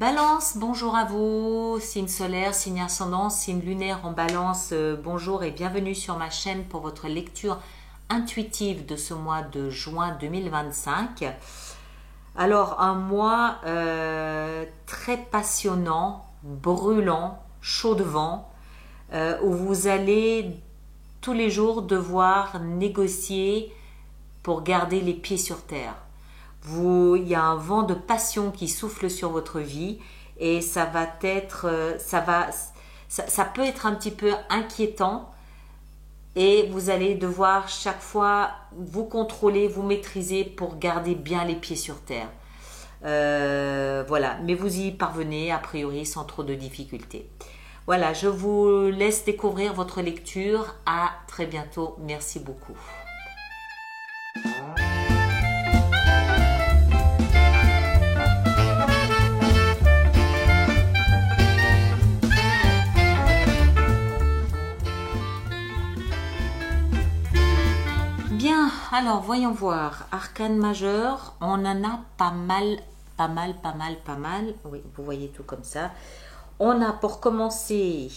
Balance, bonjour à vous, signe solaire, signe ascendant, signe lunaire en balance, bonjour et bienvenue sur ma chaîne pour votre lecture intuitive de ce mois de juin 2025. Alors un mois très passionnant, brûlant, chaud de vent, où vous allez tous les jours devoir négocier pour garder les pieds sur terre. Il y a un vent de passion qui souffle sur votre vie et ça peut être un petit peu inquiétant et vous allez devoir chaque fois vous contrôler, vous maîtriser pour garder bien les pieds sur terre. Voilà, mais vous y parvenez a priori sans trop de difficultés. Voilà, je vous laisse découvrir votre lecture. À très bientôt. Merci beaucoup. Bien, alors voyons voir. Arcane majeur, on en a pas mal. Oui, vous voyez tout comme ça. On a pour commencer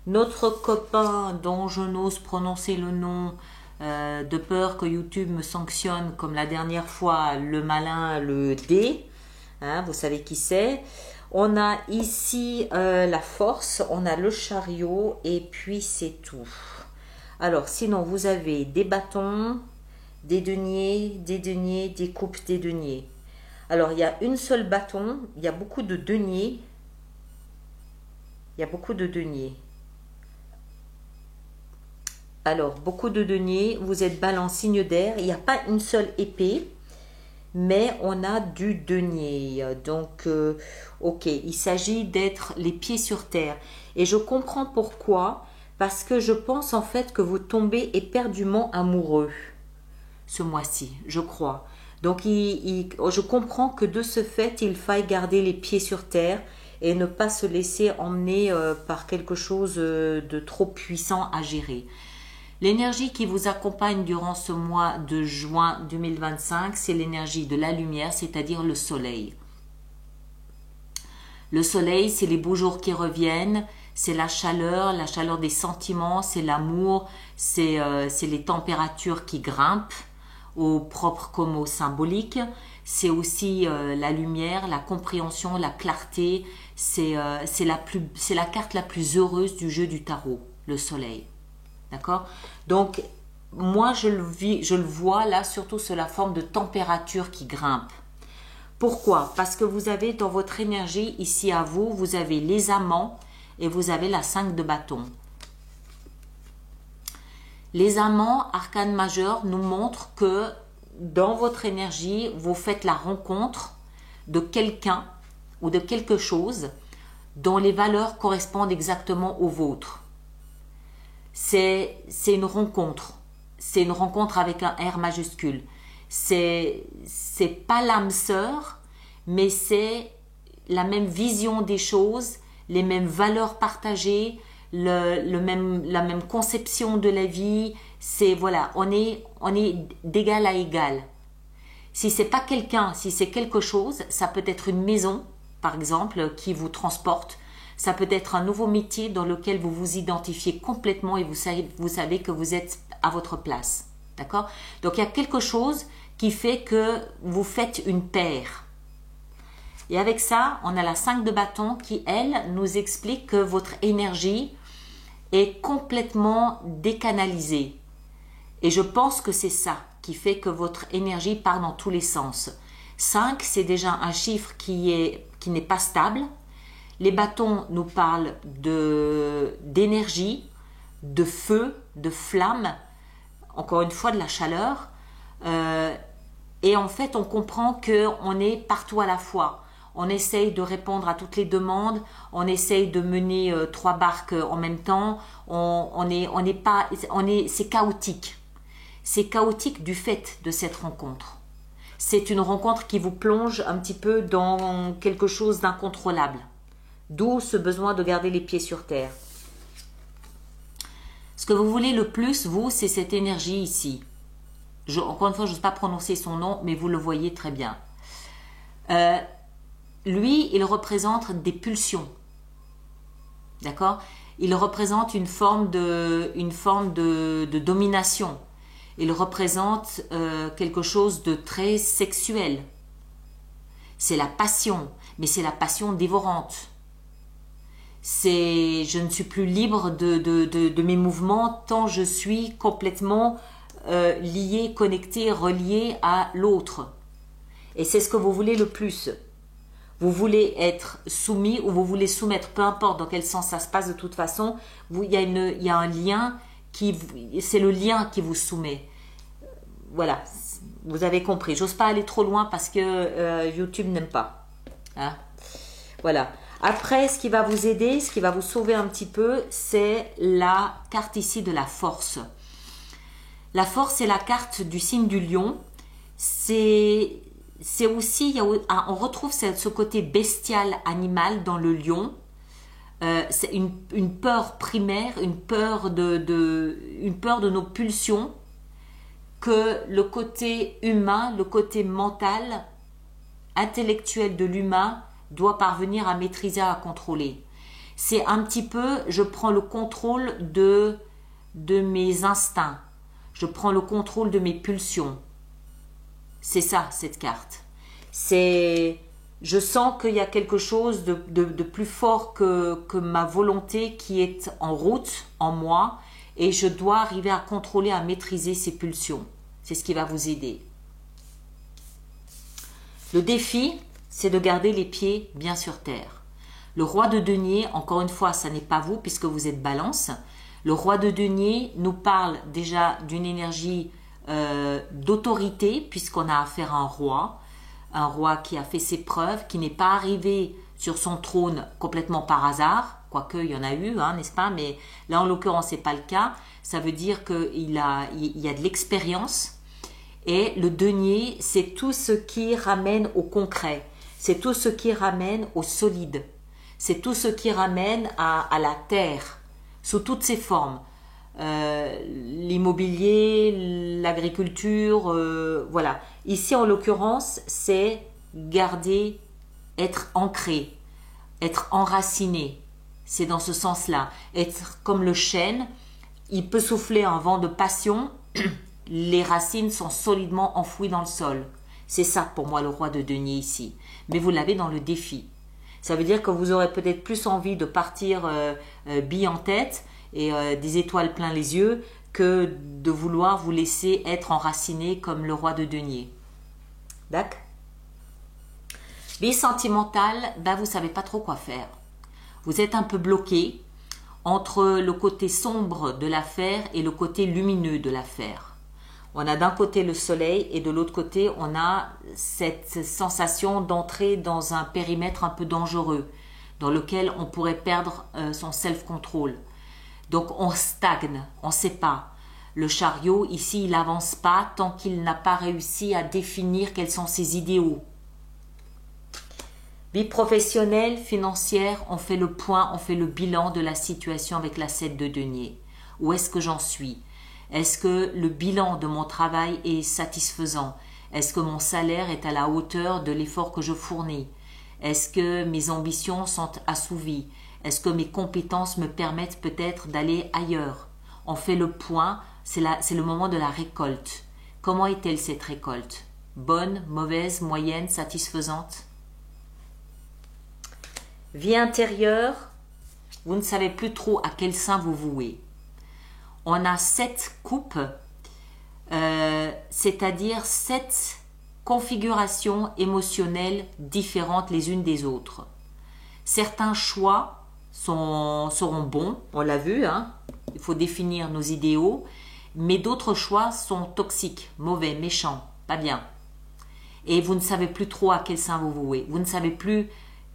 notre copain dont je n'ose prononcer le nom de peur que YouTube me sanctionne comme la dernière fois, le malin, le D. Hein, vous savez qui c'est. On a ici la force, on a le chariot et puis c'est tout. Alors sinon vous avez des bâtons, des deniers, des coupes, des deniers. Alors il y a une seule bâton, il y a beaucoup de deniers. Alors, beaucoup de deniers, vous êtes balance signe d'air, il n'y a pas une seule épée, mais on a du denier. Donc, ok, il s'agit d'être les pieds sur terre. Et je comprends pourquoi, parce que je pense en fait que vous tombez éperdument amoureux ce mois-ci, je crois. Donc, je comprends que de ce fait, il faille garder les pieds sur terre et ne pas se laisser emmener par quelque chose de trop puissant à gérer. L'énergie qui vous accompagne durant ce mois de juin 2025, c'est l'énergie de la lumière, c'est-à-dire le soleil. Le soleil, c'est les beaux jours qui reviennent, c'est la chaleur des sentiments, c'est l'amour, c'est les températures qui grimpent, au propre comme au symbolique. C'est aussi la lumière, la compréhension, la clarté. C'est la carte la plus heureuse du jeu du tarot, le soleil. D'accord? Donc, moi, je le vois là, surtout sous la forme de température qui grimpe. Pourquoi? Parce que vous avez dans votre énergie, ici à vous, vous avez les amants et vous avez la 5 de bâton. Les amants, arcane majeur, nous montrent que dans votre énergie, vous faites la rencontre de quelqu'un ou de quelque chose dont les valeurs correspondent exactement aux vôtres. C'est une rencontre. C'est une rencontre avec un R majuscule. C'est pas l'âme sœur, mais c'est la même vision des choses, les mêmes valeurs partagées, la même conception de la vie. C'est voilà, on est d'égal à égal. Si c'est pas quelqu'un, si c'est quelque chose, ça peut être une maison, par exemple, qui vous transporte. Ça peut être un nouveau métier dans lequel vous vous identifiez complètement et vous savez que vous êtes à votre place. D'accord? Donc, il y a quelque chose qui fait que vous faites une paire. Et avec ça, on a la 5 de bâton qui, elle, nous explique que votre énergie est complètement décanalisée. Et je pense que c'est ça qui fait que votre énergie part dans tous les sens. 5, c'est déjà un chiffre qui n'est pas stable. Les bâtons nous parlent d'énergie, de feu, de flamme, encore une fois de la chaleur. Et en fait, on comprend qu'on est partout à la fois. On essaye de répondre à toutes les demandes, on essaye de mener 3 barques en même temps. C'est chaotique. C'est chaotique du fait de cette rencontre. C'est une rencontre qui vous plonge un petit peu dans quelque chose d'incontrôlable. D'où ce besoin de garder les pieds sur terre. Ce que vous voulez le plus, vous, c'est cette énergie ici. Encore une fois, je n'ose pas prononcer son nom, mais vous le voyez très bien. lui, il représente des pulsions. D'accord? Il représente une forme de domination. Il représente quelque chose de très sexuel. C'est la passion, mais c'est la passion dévorante. Je ne suis plus libre de mes mouvements tant je suis complètement lié, connecté, relié à l'autre. Et c'est ce que vous voulez le plus. Vous voulez être soumis ou vous voulez soumettre, peu importe dans quel sens ça se passe de toute façon, il y a un lien, c'est le lien qui vous soumet. Voilà, vous avez compris. J'ose pas aller trop loin parce que YouTube n'aime pas. Hein? Voilà. Après, ce qui va vous aider, ce qui va vous sauver un petit peu, c'est la carte ici de la force. La force, c'est la carte du signe du lion. C'est aussi, on retrouve ce côté bestial, animal dans le lion. C'est une peur primaire, une peur de nos pulsions que le côté humain, le côté mental, intellectuel de l'humain doit parvenir à maîtriser, à contrôler. C'est un petit peu, je prends le contrôle de mes instincts. Je prends le contrôle de mes pulsions. C'est ça, cette carte. Je sens qu'il y a quelque chose de plus fort que ma volonté qui est en route, en moi, et je dois arriver à contrôler, à maîtriser ces pulsions. C'est ce qui va vous aider. Le défi, c'est de garder les pieds bien sur terre. Le roi de denier, encore une fois, ça n'est pas vous puisque vous êtes balance. Le roi de denier nous parle déjà d'une énergie d'autorité puisqu'on a affaire à un roi qui a fait ses preuves, qui n'est pas arrivé sur son trône complètement par hasard, quoique il y en a eu, hein, n'est-ce pas? Mais là, en l'occurrence, ce n'est pas le cas. Ça veut dire qu'il y a de l'expérience. Et le denier, c'est tout ce qui ramène au concret. C'est tout ce qui ramène au solide. C'est tout ce qui ramène à la terre, sous toutes ses formes. L'immobilier, l'agriculture, voilà. Ici, en l'occurrence, c'est garder, être ancré, être enraciné. C'est dans ce sens-là. Être comme le chêne, il peut souffler un vent de passion, les racines sont solidement enfouies dans le sol. C'est ça pour moi le roi de denier ici. Mais vous l'avez dans le défi. Ça veut dire que vous aurez peut-être plus envie de partir bille en tête et des étoiles plein les yeux que de vouloir vous laisser être enraciné comme le roi de denier. D'accord? Vie sentimentale, ben vous ne savez pas trop quoi faire. Vous êtes un peu bloqué entre le côté sombre de l'affaire et le côté lumineux de l'affaire. On a d'un côté le soleil et de l'autre côté, on a cette sensation d'entrer dans un périmètre un peu dangereux, dans lequel on pourrait perdre son self-control. Donc on stagne, on ne sait pas. Le chariot, ici, il n'avance pas tant qu'il n'a pas réussi à définir quels sont ses idéaux. Vie professionnelle, financière, on fait le point, on fait le bilan de la situation avec la 7 de denier. Où est-ce que j'en suis? Est-ce que le bilan de mon travail est satisfaisant? Est-ce que mon salaire est à la hauteur de l'effort que je fournis? Est-ce que mes ambitions sont assouvies? Est-ce que mes compétences me permettent peut-être d'aller ailleurs? On fait le point, c'est le moment de la récolte. Comment est-elle cette récolte? Bonne, mauvaise, moyenne, satisfaisante? Vie intérieure, vous ne savez plus trop à quel sein vous vouez. On a 7 coupes, c'est-à-dire 7 configurations émotionnelles différentes les unes des autres. Certains choix seront bons, on l'a vu, hein, il faut définir nos idéaux, mais d'autres choix sont toxiques, mauvais, méchants, pas bien. Et vous ne savez plus trop à quel sein vous vouez, vous ne savez plus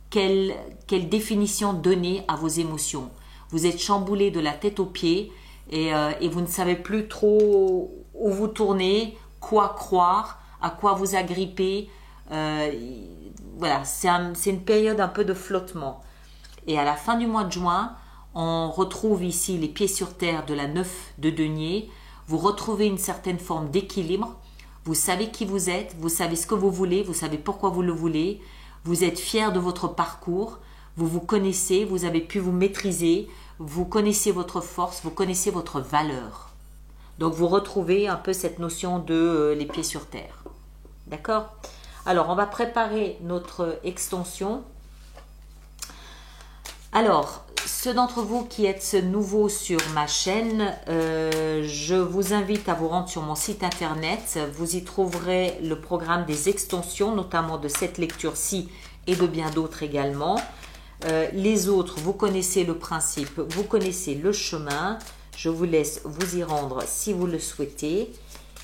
quelle définition donner à vos émotions. Vous êtes chamboulé de la tête aux pieds et vous ne savez plus trop où vous tourner, quoi croire, à quoi vous agripper. Voilà, c'est une période un peu de flottement. Et à la fin du mois de juin, on retrouve ici les pieds sur terre de la 9 de denier. Vous retrouvez une certaine forme d'équilibre. Vous savez qui vous êtes, vous savez ce que vous voulez, vous savez pourquoi vous le voulez. Vous êtes fier de votre parcours, vous vous connaissez, vous avez pu vous maîtriser, vous connaissez votre force, vous connaissez votre valeur. Donc vous retrouvez un peu cette notion de les pieds sur terre. D'accord? Alors on va préparer notre extension. Alors, ceux d'entre vous qui êtes nouveaux sur ma chaîne, je vous invite à vous rendre sur mon site internet. Vous y trouverez le programme des extensions, notamment de cette lecture-ci et de bien d'autres également. Les autres, vous connaissez le principe, vous connaissez le chemin. Je vous laisse vous y rendre si vous le souhaitez.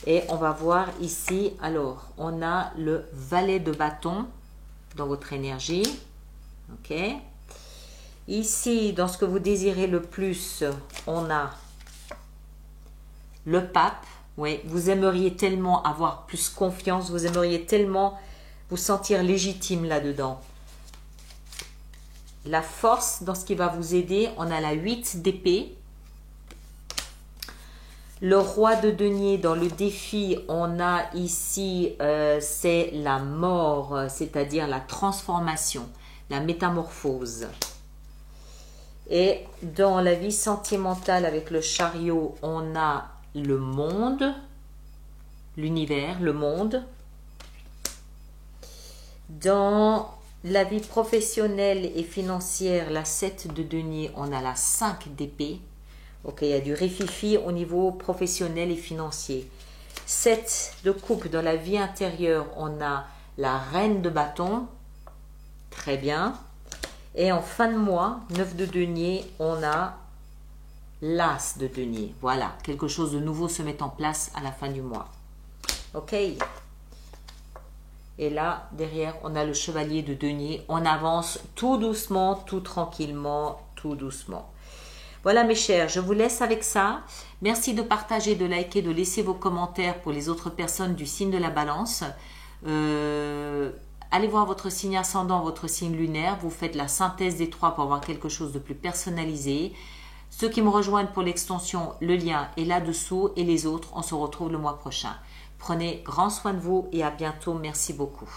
Et on va voir ici, alors, on a le valet de bâton dans votre énergie. Ok. Ici, dans ce que vous désirez le plus, on a le pape. Oui, vous aimeriez tellement avoir plus confiance, vous aimeriez tellement vous sentir légitime là-dedans. La force, dans ce qui va vous aider, on a la 8 d'épée. Le roi de denier, dans le défi, on a ici, c'est la mort, c'est-à-dire la transformation, la métamorphose. Et dans la vie sentimentale avec le chariot, on a le monde, l'univers, le monde. Dans la vie professionnelle et financière, la 7 de denier, on a la 5 d'épée. Ok, il y a du rififi au niveau professionnel et financier. 7 de coupe, dans la vie intérieure, on a la reine de bâton. Très bien. Et en fin de mois, 9 de denier, on a l'as de denier. Voilà, quelque chose de nouveau se met en place à la fin du mois. Ok. Et là, derrière, on a le chevalier de denier. On avance tout doucement, tout tranquillement, tout doucement. Voilà mes chers, je vous laisse avec ça. Merci de partager, de liker, de laisser vos commentaires pour les autres personnes du signe de la balance. Allez voir votre signe ascendant, votre signe lunaire. Vous faites la synthèse des trois pour avoir quelque chose de plus personnalisé. Ceux qui me rejoignent pour l'extension, le lien est là-dessous. Et les autres, on se retrouve le mois prochain. Prenez grand soin de vous et à bientôt. Merci beaucoup.